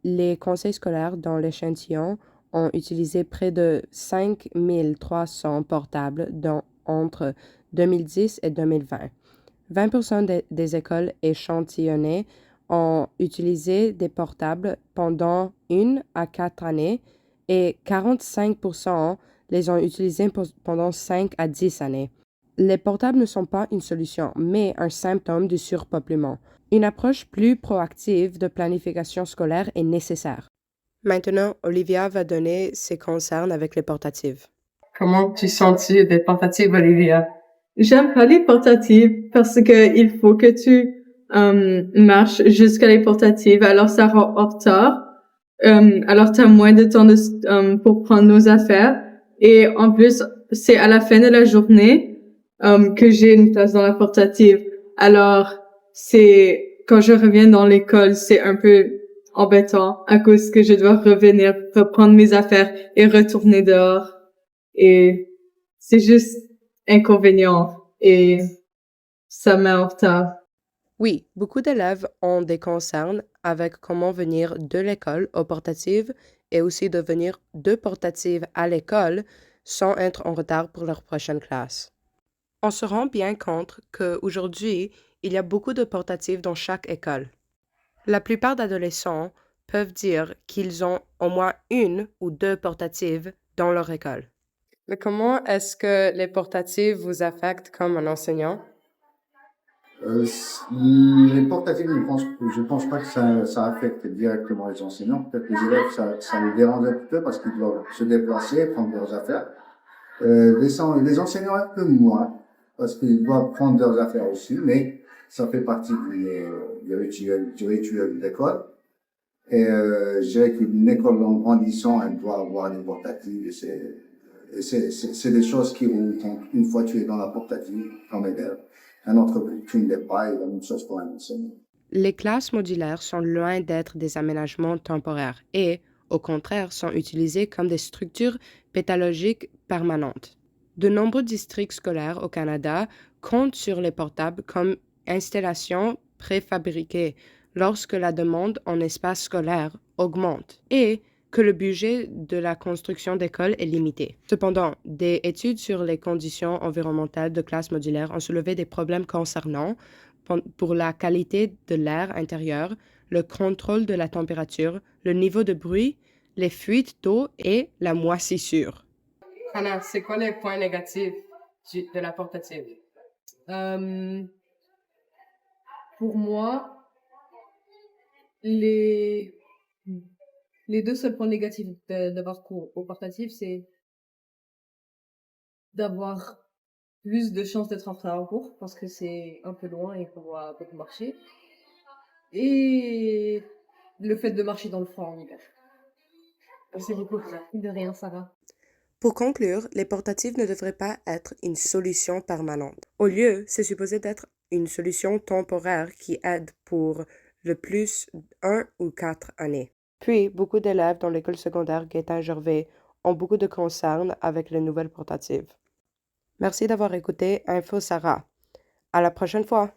Les conseils scolaires dans l'échantillon ont utilisé près de 5300 portables entre 2010 et 2020. 20% des écoles échantillonnées ont utilisé des portables pendant 1 à 4 années et 45% les ont utilisés pendant 5 à 10 années. Les portables ne sont pas une solution, mais un symptôme du surpeuplement. Une approche plus proactive de planification scolaire est nécessaire. Maintenant, Olivia va donner ses concerns avec les portatives. Comment tu sens-tu des portatives, Olivia? J'aime pas les portatives parce que il faut que tu marches jusqu'à les portatives, alors ça rend en retard. Alors t'as moins de temps pour prendre nos affaires. Et en plus, c'est à la fin de la journée que j'ai une place dans la portative. Alors c'est quand je reviens dans l'école, c'est un peu embêtant à cause que je dois revenir, reprendre mes affaires et retourner dehors. Et c'est juste inconvénient et ça met en retard. Oui, beaucoup d'élèves ont des concerns avec comment venir de l'école aux portatives et aussi de venir de portatives à l'école sans être en retard pour leur prochaine classe. On se rend bien compte qu'aujourd'hui, il y a beaucoup de portatives dans chaque école. La plupart d'adolescents peuvent dire qu'ils ont au moins 1 ou 2 portatives dans leur école. Mais comment est-ce que les portatives vous affectent comme un enseignant? Les portatives, je pense pas que ça affecte directement les enseignants. Peut-être les élèves, ça les dérange un petit peu parce qu'ils doivent se déplacer, prendre leurs affaires. Les enseignants un peu moins, parce qu'ils doivent prendre leurs affaires aussi, mais ça fait partie du rituel de l'école. Et je dirais qu'une école en grandissant, elle doit avoir des portatives. C'est des choses qui vont, une fois tu es dans la portative, comme élève, un autre tu ne l'es pas, et la même chose pour un enseignant. Les classes modulaires sont loin d'être des aménagements temporaires et, au contraire, sont utilisées comme des structures pédagogiques permanentes. De nombreux districts scolaires au Canada comptent sur les portables comme installations préfabriquées lorsque la demande en espace scolaire augmente et que le budget de la construction d'écoles est limité. Cependant, des études sur les conditions environnementales de classes modulaires ont soulevé des problèmes concernant pour la qualité de l'air intérieur, le contrôle de la température, le niveau de bruit, les fuites d'eau et la moisissure. Hannah, c'est quoi les points négatifs de la portative? Euh, pour moi, les les deux seuls points négatifs d'avoir cours au portatif, c'est d'avoir plus de chances d'être en retard en cours parce que c'est un peu loin et qu'on doit beaucoup marcher. Et le fait de marcher dans le froid en hiver. Merci beaucoup. De rien, Sarah. Pour conclure, les portatives ne devraient pas être une solution permanente. Au lieu, c'est supposé d'être une solution temporaire qui aide pour le plus 1 ou 4 années. Puis, beaucoup d'élèves dans l'école secondaire Gaétan-Gervais ont beaucoup de concerns avec les nouvelles portatives. Merci d'avoir écouté Info Sarah. À la prochaine fois!